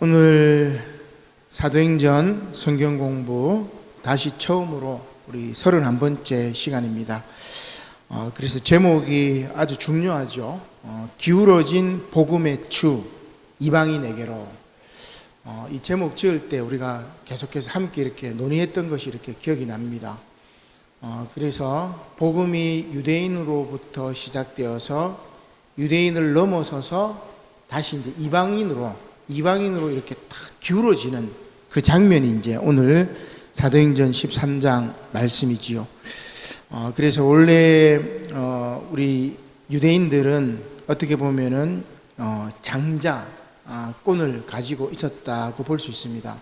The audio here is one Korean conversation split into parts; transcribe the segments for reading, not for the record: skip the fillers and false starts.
오늘 사도행전 성경 공부 다시 처음으로 우리 31번째 시간입니다. 그래서 제목이 아주 중요하죠. 기울어진 복음의 추 이방인에게로. 이 제목 지을 때 우리가 계속해서 함께 이렇게 논의했던 것이 이렇게 기억이 납니다. 그래서 복음이 유대인으로부터 시작되어서 유대인을 넘어서서 다시 이제 이방인으로 이렇게 탁 기울어지는 그 장면이 이제 오늘 사도행전 13장 말씀이지요. 그래서 원래 우리 유대인들은 어떻게 보면은 장자권을 가지고 있었다고 볼 수 있습니다.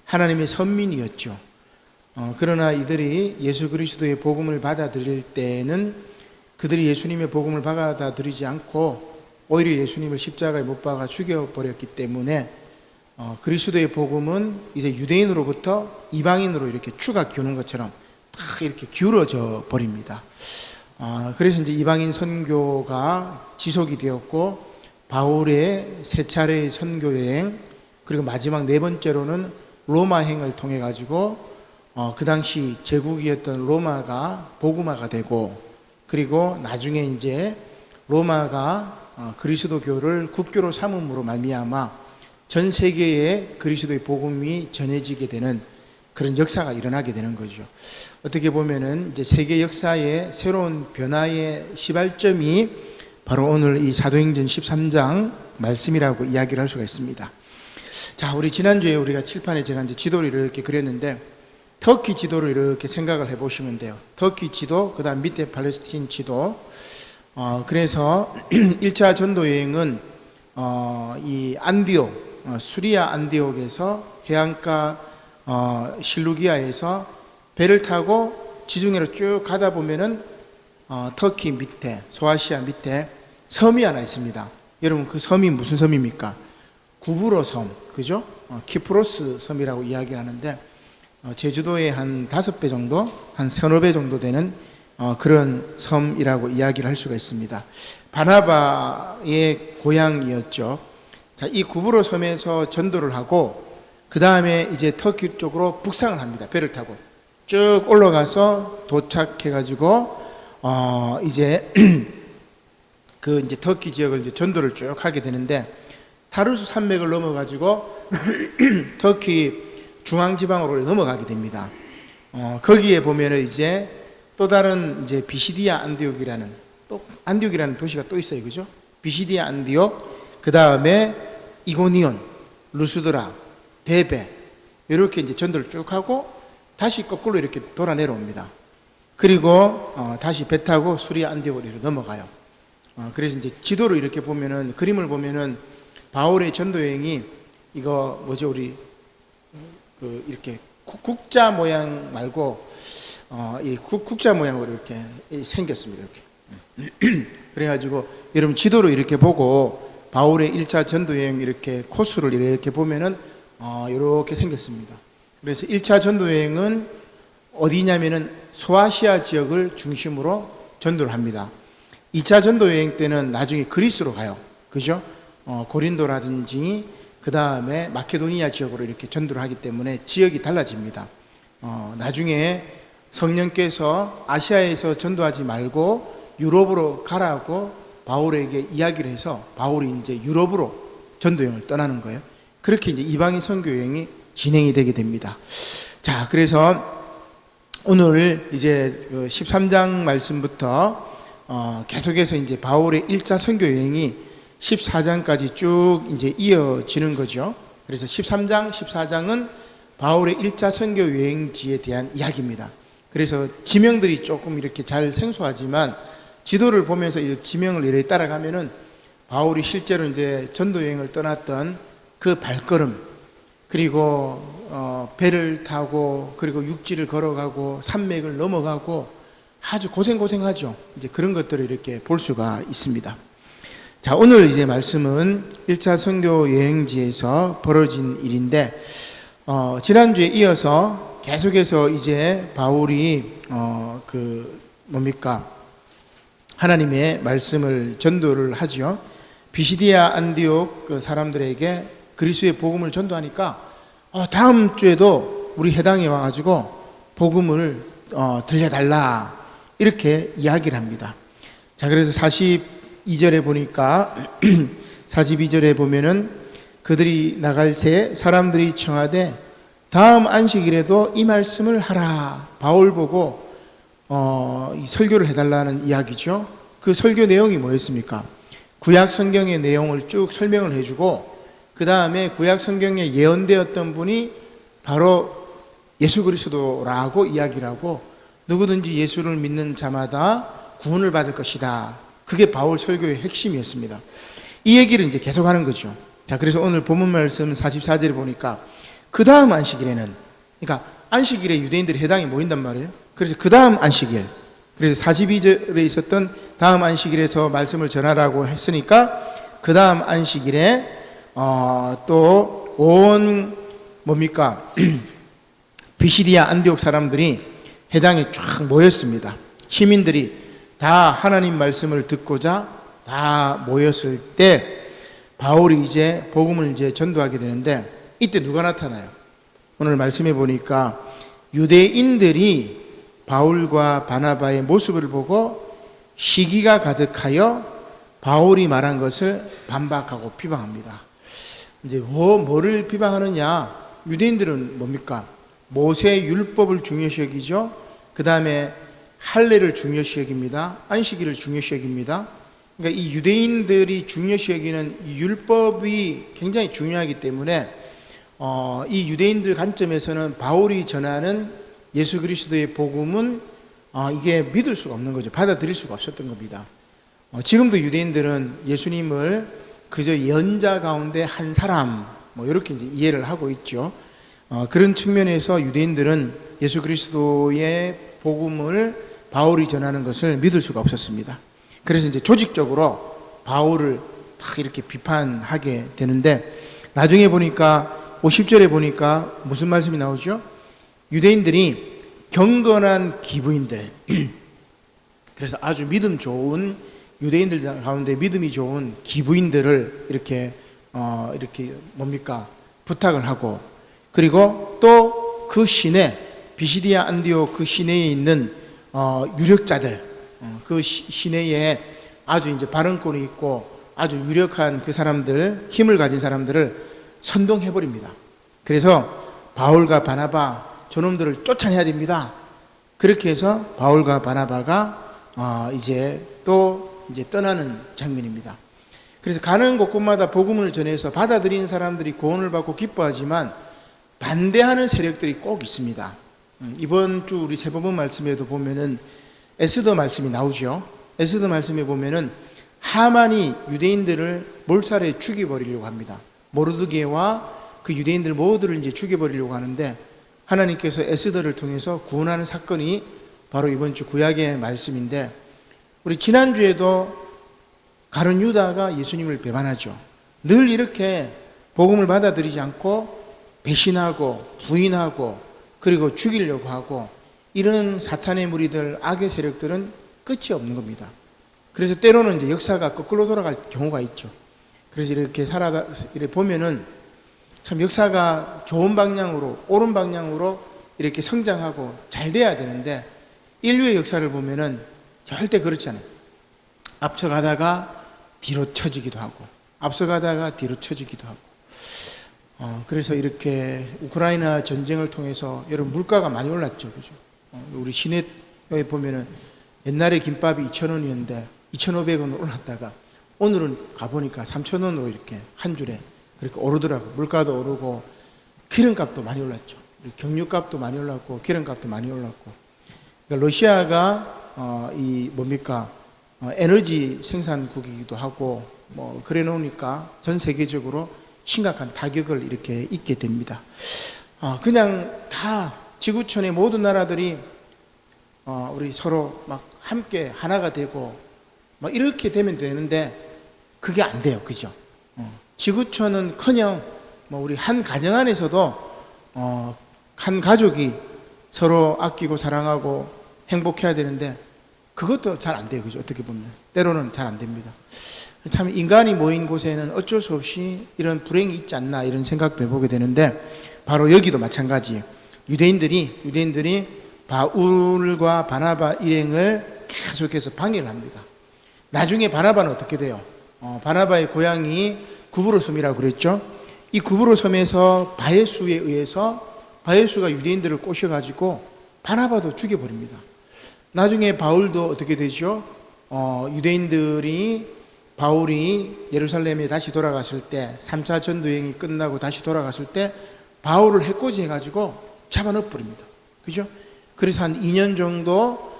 하나님의 선민이었죠. 그러나 이들이 예수 그리스도의 복음을 받아들일 때는 그들이 예수님의 복음을 받아들이지 않고 오히려 예수님을 십자가에 못 박아 죽여버렸기 때문에 그리스도의 복음은 이제 유대인으로부터 이방인으로 이렇게 추가 기우는 것처럼 딱 이렇게 기울어져 버립니다. 그래서 이제 이방인 선교가 지속이 되었고, 바울의 세 차례의 선교 여행, 그리고 마지막 네 번째로는 로마행을 통해 가지고 그 당시 제국이었던 로마가 복음화가 되고, 그리고 나중에 이제 로마가 그리스도교를 국교로 삼음으로 말미암아 전 세계에 그리스도의 복음이 전해지게 되는 그런 역사가 일어나게 되는 거죠. 어떻게 보면은 이제 세계 역사의 새로운 변화의 시발점이 바로 오늘 이 사도행전 13장 말씀이라고 이야기를 할 수가 있습니다. 자, 우리 지난주에 우리가 칠판에 제가 이제 지도를 이렇게 그렸는데, 터키 지도를 이렇게 생각을 해보시면 돼요. 터키 지도, 그 다음 밑에 팔레스틴 지도. 그래서 1차 전도 여행은 이 안디옥, 수리아 안디옥에서 해안가 실루기아에서 배를 타고 지중해로 쭉 가다 보면은 터키 밑에, 소아시아 밑에 섬이 하나 있습니다. 여러분, 그 섬이 무슨 섬입니까? 구브로 섬, 그죠? 키프로스 섬이라고 이야기하는데, 제주도의 한 5배 정도, 한 3~4배 정도 되는 그런 섬이라고 이야기를 할 수가 있습니다. 바나바의 고향이었죠. 자, 이 구브로 섬에서 전도를 하고, 그 다음에 이제 터키 쪽으로 북상을 합니다. 배를 타고 쭉 올라가서 도착해가지고 이제 그 이제 터키 지역을 이제 전도를 쭉 하게 되는데, 타르수 산맥을 넘어가지고 터키 중앙지방으로 넘어가게 됩니다. 거기에 보면은 이제 또 다른 이제 비시디아 안디옥이라는 도시가 또 있어요, 그죠? 비시디아 안디옥, 그 다음에 이고니온, 루스드라, 데베, 이렇게 이제 전도를 쭉 하고 다시 거꾸로 이렇게 돌아 내려옵니다. 그리고 다시 배 타고 수리아 안디옥으로 넘어가요. 그래서 이제 지도를 이렇게 보면은, 그림을 보면은 바울의 전도 여행이 이거 뭐죠, 우리 그 이렇게 국자 모양 말고 이 국자 모양으로 이렇게 생겼습니다. 이렇게. 그래가지고 여러분 지도를 이렇게 보고 바울의 1차 전도여행 이렇게 코스를 이렇게 보면은 이렇게 생겼습니다. 그래서 1차 전도여행은 어디냐면은 소아시아 지역을 중심으로 전도를 합니다. 2차 전도여행 때는 나중에 그리스로 가요. 그죠? 고린도라든지 그 다음에 마케도니아 지역으로 이렇게 전도를 하기 때문에 지역이 달라집니다. 나중에 성령께서 아시아에서 전도하지 말고 유럽으로 가라고 바울에게 이야기를 해서 바울이 이제 유럽으로 전도여행을 떠나는 거예요. 그렇게 이제 이방인 선교 여행이 진행이 되게 됩니다. 자, 그래서 오늘 이제 13장 말씀부터 계속해서 이제 바울의 1차 선교 여행이 14장까지 쭉 이제 이어지는 거죠. 그래서 13장, 14장은 바울의 1차 선교 여행지에 대한 이야기입니다. 그래서 지명들이 조금 이렇게 잘 생소하지만 지도를 보면서 이 지명을 이렇게 따라가면은 바울이 실제로 이제 전도 여행을 떠났던 그 발걸음, 그리고 배를 타고, 그리고 육지를 걸어가고 산맥을 넘어가고 아주 고생하죠. 이제 그런 것들을 이렇게 볼 수가 있습니다. 자, 오늘 이제 말씀은 1차 선교 여행지에서 벌어진 일인데, 지난주에 이어서 계속해서 이제 바울이 하나님의 말씀을 전도를 하죠. 비시디아 안디옥 그 사람들에게 그리스도의 복음을 전도하니까 다음 주에도 우리 해당에 와가지고 복음을 들려달라 이렇게 이야기를 합니다. 자, 그래서 42절에 보니까 42절에 보면은 그들이 나갈 새 사람들이 청하되 다음 안식일에도 이 말씀을 하라. 바울 보고 이 설교를 해달라는 이야기죠. 그 설교 내용이 뭐였습니까? 구약 성경의 내용을 쭉 설명을 해주고 그 다음에 구약 성경에 예언되었던 분이 바로 예수 그리스도라고 이야기를 하고 누구든지 예수를 믿는 자마다 구원을 받을 것이다. 그게 바울 설교의 핵심이었습니다. 이 얘기를 이제 계속하는 거죠. 자, 그래서 오늘 본문 말씀 44절에 보니까 그 다음 안식일에는, 그러니까 안식일에 유대인들이 해당이 모인단 말이에요. 그래서 그 다음 안식일, 그래서 42절에 있었던 다음 안식일에서 말씀을 전하라고 했으니까 그 다음 안식일에 또 온 뭡니까 비시디아 안디옥 사람들이 해당에 쫙 모였습니다. 시민들이 다 하나님 말씀을 듣고자 다 모였을 때 바울이 이제 복음을 이제 전도하게 되는데 이때 누가 나타나요? 오늘 말씀해 보니까 유대인들이 바울과 바나바의 모습을 보고 시기가 가득하여 바울이 말한 것을 반박하고 비방합니다. 이제 뭐를 비방하느냐? 유대인들은 뭡니까? 모세 율법을 중요시 여기죠. 그 다음에 할례를 중요시 여깁니다. 안식일을 중요시 여깁니다. 그러니까 이 유대인들이 중요시 여기는 이 율법이 굉장히 중요하기 때문에 이 유대인들 관점에서는 바울이 전하는 예수 그리스도의 복음은 이게 믿을 수가 없는 거죠. 받아들일 수가 없었던 겁니다. 지금도 유대인들은 예수님을 그저 예언자 가운데 한 사람 뭐 이렇게 이제 이해를 하고 있죠. 그런 측면에서 유대인들은 예수 그리스도의 복음을 바울이 전하는 것을 믿을 수가 없었습니다. 그래서 이제 조직적으로 바울을 딱 이렇게 비판하게 되는데 나중에 보니까 50절에 보니까 무슨 말씀이 나오죠? 유대인들이 경건한 기부인들, 그래서 아주 믿음 좋은 유대인들 가운데 믿음이 좋은 기부인들을 이렇게 뭡니까 부탁을 하고, 그리고 또 그 시내 비시디아 안디옥 그 시내에 있는 유력자들, 그 시내에 아주 이제 발언권이 있고 아주 유력한 그 사람들, 힘을 가진 사람들을 선동해 버립니다. 그래서 바울과 바나바 저놈들을 쫓아내야 됩니다. 그렇게 해서 바울과 바나바가 이제 떠나는 장면입니다. 그래서 가는 곳곳마다 복음을 전해서 받아들이는 사람들이 구원을 받고 기뻐하지만 반대하는 세력들이 꼭 있습니다. 이번 주 우리 세법본 말씀에도 보면은 에스더 말씀이 나오죠. 에스더 말씀에 보면은 하만이 유대인들을 몰살해 죽여버리려고 합니다. 모르드게와 그 유대인들 모두를 이제 죽여버리려고 하는데 하나님께서 에스더를 통해서 구원하는 사건이 바로 이번 주 구약의 말씀인데, 우리 지난주에도 가룟 유다가 예수님을 배반하죠. 늘 이렇게 복음을 받아들이지 않고 배신하고 부인하고 그리고 죽이려고 하고, 이런 사탄의 무리들, 악의 세력들은 끝이 없는 겁니다. 그래서 때로는 이제 역사가 거꾸로 돌아갈 경우가 있죠. 그래서 이렇게 이렇게 보면은 참 역사가 좋은 방향으로, 옳은 방향으로 이렇게 성장하고 잘 돼야 되는데 인류의 역사를 보면은 절대 그렇지 않아요. 앞서가다가 뒤로 쳐지기도 하고, 앞서가다가 뒤로 쳐지기도 하고. 그래서 이렇게 우크라이나 전쟁을 통해서 여러분 물가가 많이 올랐죠, 그죠? 우리 시내에 보면은 옛날에 김밥이 2,000원이었는데 2,500원 올랐다가 오늘은 가보니까 3,000원으로 이렇게 한 줄에 그렇게 오르더라고. 물가도 오르고 기름값도 많이 올랐죠. 경유값도 많이 올랐고 기름값도 많이 올랐고. 그러니까 러시아가 에너지 생산국이기도 하고 뭐 그래 놓으니까 전 세계적으로 심각한 타격을 이렇게 입게 됩니다. 그냥 다 지구촌의 모든 나라들이 우리 서로 막 함께 하나가 되고 막 이렇게 되면 되는데 그게 안 돼요, 그죠? 지구촌은커녕 뭐 우리 한 가정 안에서도 한 가족이 서로 아끼고 사랑하고 행복해야 되는데 그것도 잘 안 돼요, 그죠? 어떻게 보면 때로는 잘 안 됩니다. 참 인간이 모인 곳에는 어쩔 수 없이 이런 불행이 있지 않나 이런 생각도 해보게 되는데, 바로 여기도 마찬가지. 유대인들이 바울과 바나바 일행을 계속해서 방해를 합니다. 나중에 바나바는 어떻게 돼요? 바나바의 고향이 구브로 섬이라고 그랬죠. 이 구브로 섬에서 바예수에 의해서 바예수가 유대인들을 꼬셔가지고 바나바도 죽여버립니다. 나중에 바울도 어떻게 되죠? 유대인들이 바울이 예루살렘에 다시 돌아갔을 때, 3차 전도여행이 끝나고 다시 돌아갔을 때 바울을 해코지 해가지고 잡아넣어버립니다. 그죠? 그래서 한 2년 정도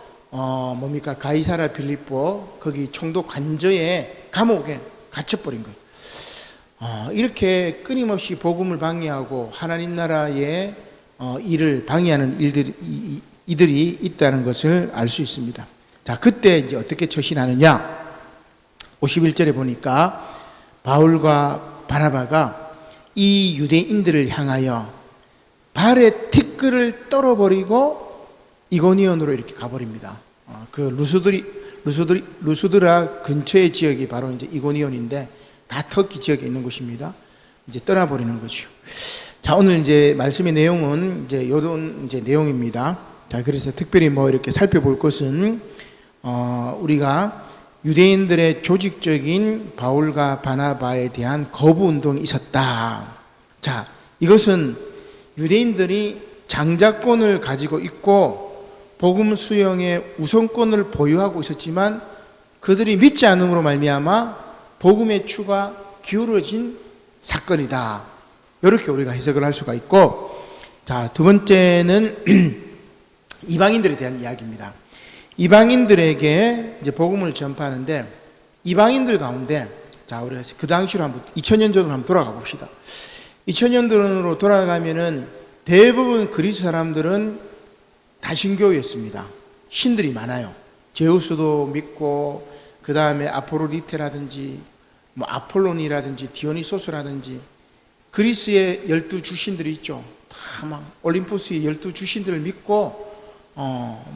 가이사랴 빌립보 거기 총독 관저에 감옥에 갇혀버린 거예요. 이렇게 끊임없이 복음을 방해하고 하나님 나라의 일을 방해하는 이들이 있다는 것을 알 수 있습니다. 자, 그때 이제 어떻게 처신하느냐? 51절에 보니까 바울과 바나바가 이 유대인들을 향하여 발에 티끌을 떨어버리고 이고니온으로 이렇게 가버립니다. 그 루스드라 근처의 지역이 바로 이제 이고니온인데, 다 터키 지역에 있는 곳입니다. 이제 떠나버리는 거죠. 자, 오늘 이제 말씀의 내용은 이제 요런 이제 내용입니다. 자, 그래서 특별히 뭐 이렇게 살펴볼 것은, 우리가 유대인들의 조직적인 바울과 바나바에 대한 거부 운동이 있었다. 자, 이것은 유대인들이 장자권을 가지고 있고 복음 수용의 우선권을 보유하고 있었지만 그들이 믿지 않음으로 말미암아 복음의 추가 기울어진 사건이다. 이렇게 우리가 해석을 할 수가 있고, 자, 두 번째는 이방인들에 대한 이야기입니다. 이방인들에게 이제 복음을 전파하는데, 이방인들 가운데, 자, 우리가 그 당시로 한번 2000년 전으로 한번 돌아가 봅시다. 2000년 전으로 돌아가면은 대부분 그리스 사람들은 다신교였습니다. 신들이 많아요. 제우스도 믿고, 그 다음에 아포로디테라든지 뭐 아폴론이라든지 디오니소스라든지 그리스의 12주신들이 있죠. 다 막 올림푸스의 12주신들을 믿고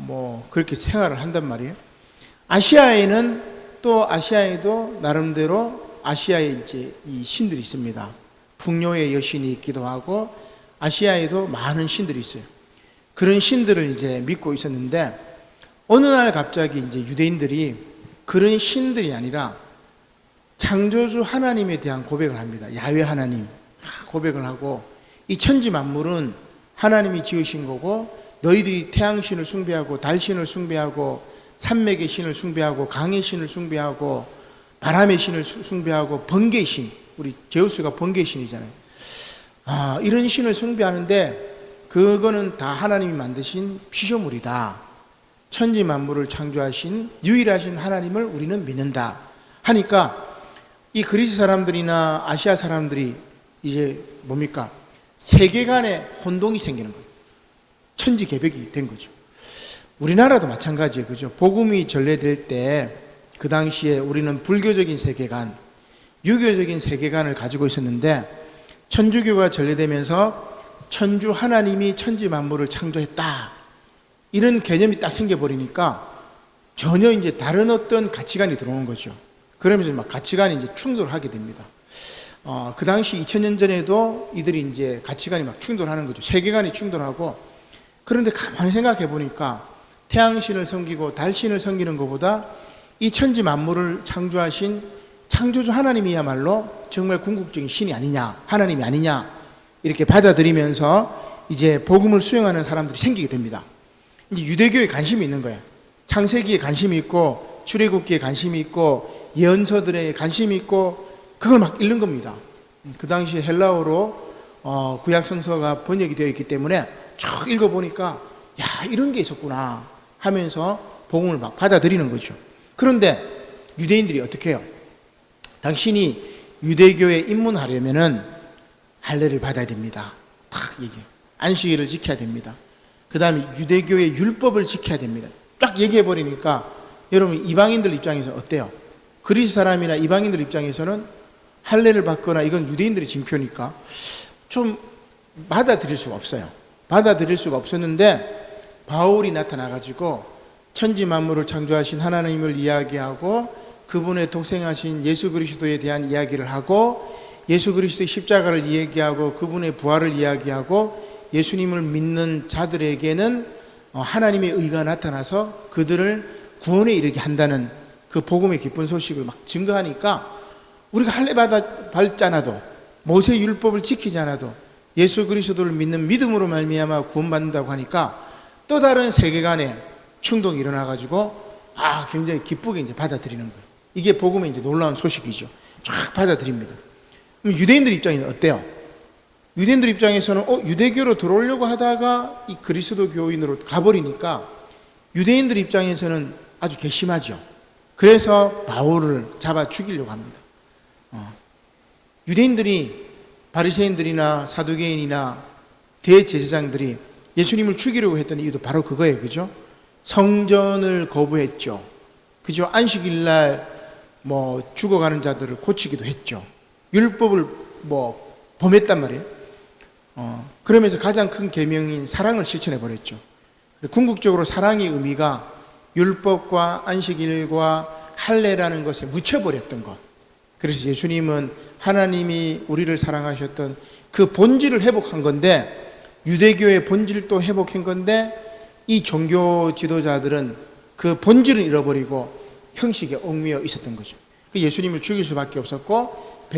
뭐 그렇게 생활을 한단 말이에요. 아시아에도 나름대로 아시아에 이제 이 신들이 있습니다. 풍요의 여신이 있기도 하고 아시아에도 많은 신들이 있어요. 그런 신들을 이제 믿고 있었는데, 어느 날 갑자기 이제 유대인들이 그런 신들이 아니라 창조주 하나님에 대한 고백을 합니다. 야훼 하나님 고백을 하고, 이 천지 만물은 하나님이 지으신 거고, 너희들이 태양신을 숭배하고 달신을 숭배하고 산맥의 신을 숭배하고 강의 신을 숭배하고 바람의 신을 숭배하고 번개의 신, 우리 제우스가 번개의 신이잖아요. 이런 신을 숭배하는데 그거는 다 하나님이 만드신 피조물이다. 천지 만물을 창조하신 유일하신 하나님을 우리는 믿는다 하니까, 이 그리스 사람들이나 아시아 사람들이 이제 세계관에 혼동이 생기는 거예요. 천지개벽이 된 거죠. 우리나라도 마찬가지예요. 그죠? 복음이 전래될 때 그 당시에 우리는 불교적인 세계관, 유교적인 세계관을 가지고 있었는데, 천주교가 전래되면서 천주 하나님이 천지 만물을 창조했다, 이런 개념이 딱 생겨버리니까 전혀 이제 다른 어떤 가치관이 들어오는 거죠. 그러면서 막 가치관이 이제 충돌하게 됩니다. 그 당시 2000년 전에도 이들이 이제 가치관이 막 충돌하는 거죠. 세계관이 충돌하고. 그런데 가만히 생각해 보니까 태양신을 섬기고 달신을 섬기는 것보다 이 천지 만물을 창조하신 창조주 하나님이야말로 정말 궁극적인 신이 아니냐, 하나님이 아니냐, 이렇게 받아들이면서 이제 복음을 수용하는 사람들이 생기게 됩니다. 이제 유대교에 관심이 있는 거예요. 창세기에 관심이 있고 출애굽기에 관심이 있고 예언서들에 관심이 있고 그걸 막 읽는 겁니다. 그 당시 헬라어로 구약 성서가 번역이 되어 있기 때문에 쭉 읽어보니까 야, 이런 게 있었구나 하면서 복음을 막 받아들이는 거죠. 그런데 유대인들이 어떻게 해요? 당신이 유대교에 입문하려면은 할례를 받아야 됩니다. 딱 얘기해요. 안식일을 지켜야 됩니다. 그 다음에 유대교의 율법을 지켜야 됩니다. 딱 얘기해버리니까 여러분, 이방인들 입장에서 어때요? 그리스 사람이나 이방인들 입장에서는 할례를 받거나 이건 유대인들의 징표니까 좀 받아들일 수가 없어요. 받아들일 수가 없었는데 바울이 나타나가지고 천지 만물을 창조하신 하나님을 이야기하고 그분의 독생하신 예수 그리스도에 대한 이야기를 하고 예수 그리스도의 십자가를 이야기하고 그분의 부활을 이야기하고 예수님을 믿는 자들에게는 하나님의 의가 나타나서 그들을 구원에 이르게 한다는 그 복음의 기쁜 소식을 막 증거하니까 우리가 할례 받지 않아도 모세 율법을 지키지 않아도 예수 그리스도를 믿는 믿음으로 말미암아 구원받는다고 하니까 또 다른 세계관의 충동이 일어나가지고 굉장히 기쁘게 이제 받아들이는 거예요. 이게 복음의 이제 놀라운 소식이죠. 쫙 받아들입니다. 그럼 유대인들 입장에는 어때요? 유대인들 입장에서는 유대교로 들어오려고 하다가 이 그리스도 교인으로 가버리니까 유대인들 입장에서는 아주 괘씸하죠. 그래서 바울을 잡아 죽이려고 합니다. 유대인들이 바리새인들이나 사두개인이나 대제사장들이 예수님을 죽이려고 했던 이유도 바로 그거예요. 그죠? 성전을 거부했죠. 그죠? 안식일날 죽어가는 자들을 고치기도 했죠. 율법을 범했단 말이에요. 그러면서 가장 큰 계명인 사랑을 실천해 버렸죠. 궁극적으로 사랑의 의미가 율법과 안식일과 할례라는 것에 묻혀버렸던 것. 그래서 예수님은 하나님이 우리를 사랑하셨던 그 본질을 회복한 건데, 유대교의 본질도 회복한 건데, 이 종교 지도자들은 그 본질을 잃어버리고 형식에 얽매여 있었던 거죠. 예수님을 죽일 수밖에 없었고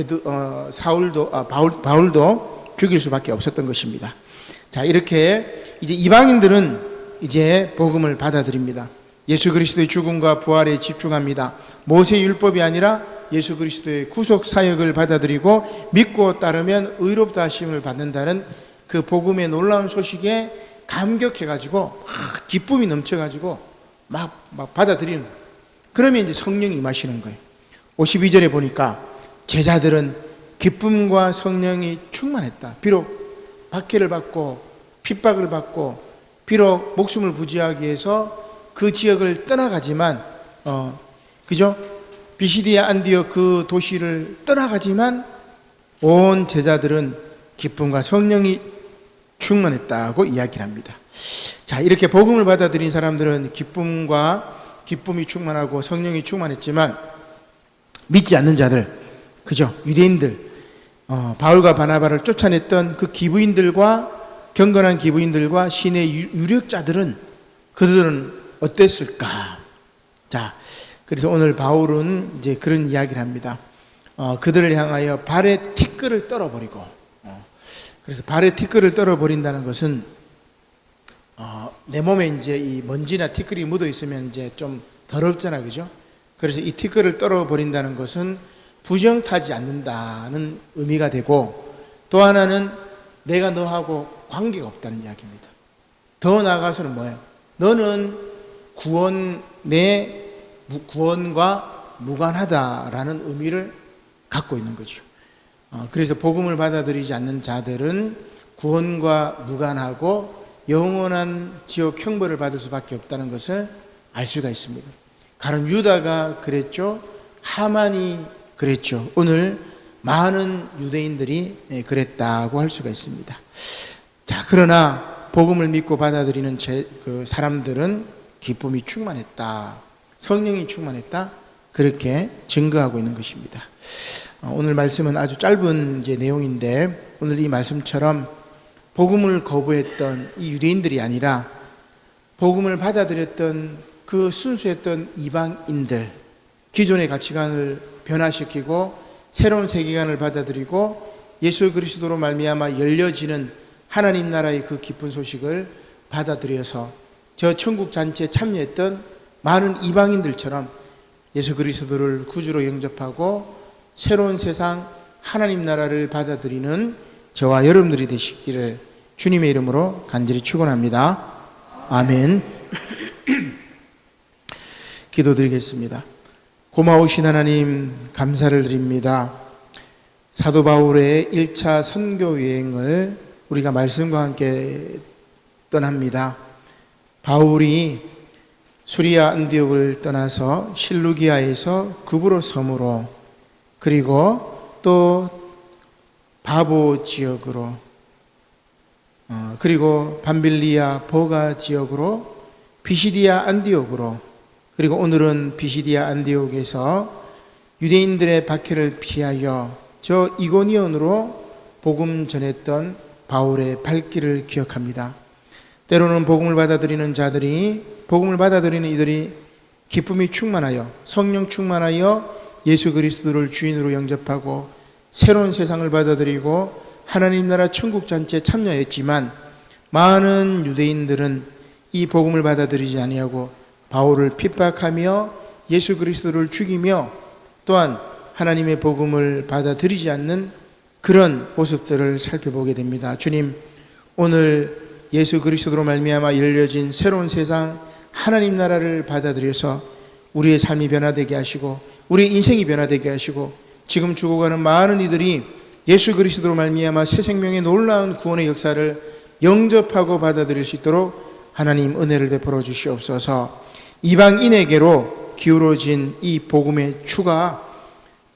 바울도 죽일 수밖에 없었던 것입니다. 자, 이렇게 이제 이방인들은 이제 복음을 받아들입니다. 예수 그리스도의 죽음과 부활에 집중합니다. 모세 율법이 아니라 예수 그리스도의 구속 사역을 받아들이고 믿고 따르면 의롭다 하심을 받는다는 그 복음의 놀라운 소식에 감격해가지고 기쁨이 넘쳐가지고 막 받아들이는 거예요. 그러면 이제 성령이 임하시는 거예요. 52절에 보니까 제자들은 기쁨과 성령이 충만했다. 비록 박해를 받고 핍박을 받고 비록 목숨을 부지하기 위해서 그 지역을 떠나가지만 그죠? 비시디아 안디옥 그 도시를 떠나가지만 온 제자들은 기쁨과 성령이 충만했다고 이야기를 합니다. 자, 이렇게 복음을 받아들인 사람들은 기쁨이 충만하고 성령이 충만했지만 믿지 않는 자들, 그죠? 유대인들, 바울과 바나바를 쫓아냈던 그 기부인들과 경건한 기부인들과 신의 유력자들은 그들은 어땠을까? 자, 그래서 오늘 바울은 이제 그런 이야기를 합니다. 그들을 향하여 발에 티끌을 떨어버리고, 그래서 발에 티끌을 떨어버린다는 것은 내 몸에 이제 이 먼지나 티끌이 묻어 있으면 이제 좀 더럽잖아, 그죠? 그래서 이 티끌을 떨어버린다는 것은 부정타지 않는다는 의미가 되고, 또 하나는 내가 너하고 관계가 없다는 이야기입니다. 더 나아가서는 뭐예요? 너는 내 구원과 무관하다라는 의미를 갖고 있는 거죠. 그래서 복음을 받아들이지 않는 자들은 구원과 무관하고 영원한 지옥 형벌을 받을 수밖에 없다는 것을 알 수가 있습니다. 가론 유다가 그랬죠. 하만이 그랬죠. 오늘 많은 유대인들이 그랬다고 할 수가 있습니다. 자, 그러나 복음을 믿고 받아들이는 그 사람들은 기쁨이 충만했다, 성령이 충만했다, 그렇게 증거하고 있는 것입니다. 오늘 말씀은 아주 짧은 이제 내용인데, 오늘 이 말씀처럼 복음을 거부했던 이 유대인들이 아니라 복음을 받아들였던 그 순수했던 이방인들, 기존의 가치관을 변화시키고 새로운 세계관을 받아들이고 예수 그리스도로 말미암아 열려지는 하나님 나라의 그 기쁜 소식을 받아들여서 저 천국 잔치에 참여했던 많은 이방인들처럼 예수 그리스도를 구주로 영접하고 새로운 세상 하나님 나라를 받아들이는 저와 여러분들이 되시기를 주님의 이름으로 간절히 축원합니다. 아멘. 기도드리겠습니다. 고마우신 하나님, 감사를 드립니다. 사도 바울의 1차 선교 여행을 우리가 말씀과 함께 떠납니다. 바울이 수리아 안디옥을 떠나서 실루기아에서 구브로 섬으로, 그리고 또 바보 지역으로, 그리고 밤빌리아 보가 지역으로, 비시디아 안디옥으로, 그리고 오늘은 비시디아 안디옥에서 유대인들의 박해를 피하여 저 이고니온으로 복음 전했던 바울의 발길을 기억합니다. 때로는 복음을 받아들이는 자들이, 복음을 받아들이는 이들이 기쁨이 충만하여, 성령 충만하여 예수 그리스도를 주인으로 영접하고 새로운 세상을 받아들이고 하나님 나라 천국 잔치에 참여했지만, 많은 유대인들은 이 복음을 받아들이지 아니하고 바울을 핍박하며 예수 그리스도를 죽이며 또한 하나님의 복음을 받아들이지 않는 그런 모습들을 살펴보게 됩니다. 주님, 오늘 예수 그리스도로 말미암아 열려진 새로운 세상, 하나님 나라를 받아들여서 우리의 삶이 변화되게 하시고 우리의 인생이 변화되게 하시고, 지금 죽어가는 많은 이들이 예수 그리스도로 말미암아 새 생명의 놀라운 구원의 역사를 영접하고 받아들일 수 있도록 하나님 은혜를 베풀어 주시옵소서. 이방인에게로 기울어진 이 복음의 추가,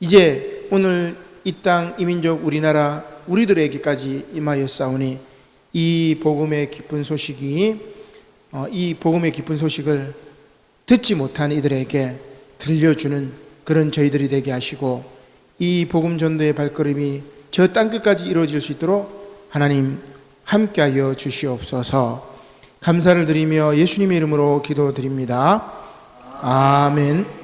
이제 오늘 이 땅 이민족 우리나라 우리들에게까지 임하였사오니 이 복음의 기쁜 소식이, 이 복음의 기쁜 소식을 듣지 못한 이들에게 들려주는 그런 저희들이 되게 하시고, 이 복음 전도의 발걸음이 저 땅끝까지 이루어질 수 있도록 하나님 함께하여 주시옵소서. 감사를 드리며 예수님의 이름으로 기도드립니다. 아멘.